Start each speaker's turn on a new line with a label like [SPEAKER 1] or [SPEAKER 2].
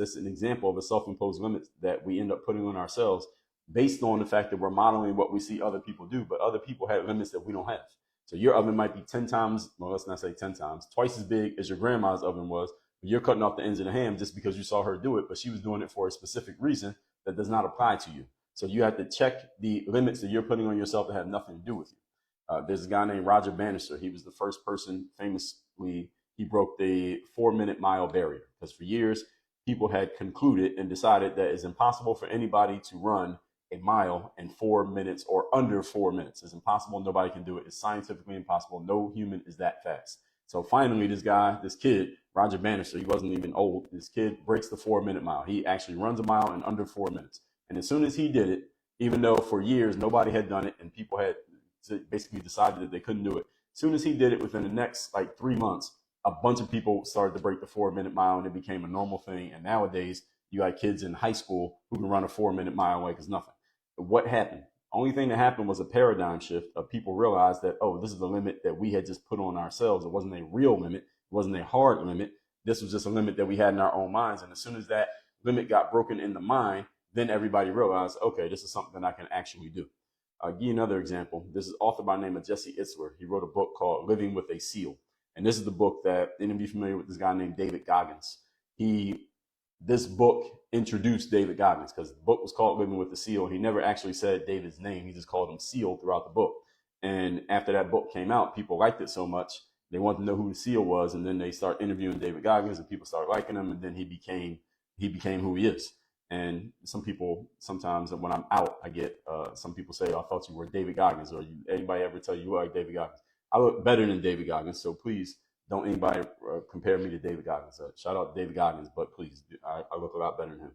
[SPEAKER 1] This is an example of a self-imposed limit that we end up putting on ourselves based on the fact that we're modeling what we see other people do, but other people have limits that we don't have. So your oven might be 10 times, well, let's not say 10 times, twice as big as your grandma's oven was. But you're cutting off the ends of the ham just because you saw her do it, but she was doing it for a specific reason that does not apply to you. So you have to check the limits that you're putting on yourself that have nothing to do with you. There's a guy named Roger Bannister. He was the first person, famously, he broke the 4 minute mile barrier because for years, people had concluded and decided that it's impossible for anybody to run a mile in 4 minutes or under 4 minutes. It's impossible. Nobody can do it. It's scientifically impossible. No human is that fast. So finally, this kid, Roger Bannister, he wasn't even old. This kid breaks the 4 minute mile. He actually runs a mile in under 4 minutes. And as soon as he did it, even though for years nobody had done it and people had basically decided that they couldn't do it, as soon as he did it, within the next like 3 months, a bunch of people started to break the 4 minute mile and it became a normal thing. And nowadays, you got kids in high school who can run a 4 minute mile like it's nothing. What happened? Only thing that happened was a paradigm shift of people realized that, oh, this is the limit that we had just put on ourselves. It wasn't a real limit. It wasn't a hard limit. This was just a limit that we had in our own minds. And as soon as that limit got broken in the mind, then everybody realized, okay, this is something that I can actually do. I'll give you another example. This is author by the name of Jesse Itzler. He wrote a book called Living with a Seal. And this is the book that, anybody familiar with this guy named David Goggins? This book introduced David Goggins because the book was called Living with the Seal. He never actually said David's name. He just called him Seal throughout the book. And after that book came out, people liked it so much, they wanted to know who the Seal was. And then they start interviewing David Goggins and people started liking him. And then he became who he is. And some people, sometimes when I'm out, I get some people say, oh, I thought you were David Goggins, or anybody ever tell you like David Goggins? I look better than David Goggins, so please don't anybody compare me to David Goggins. Shout out to David Goggins, but please, I look a lot better than him.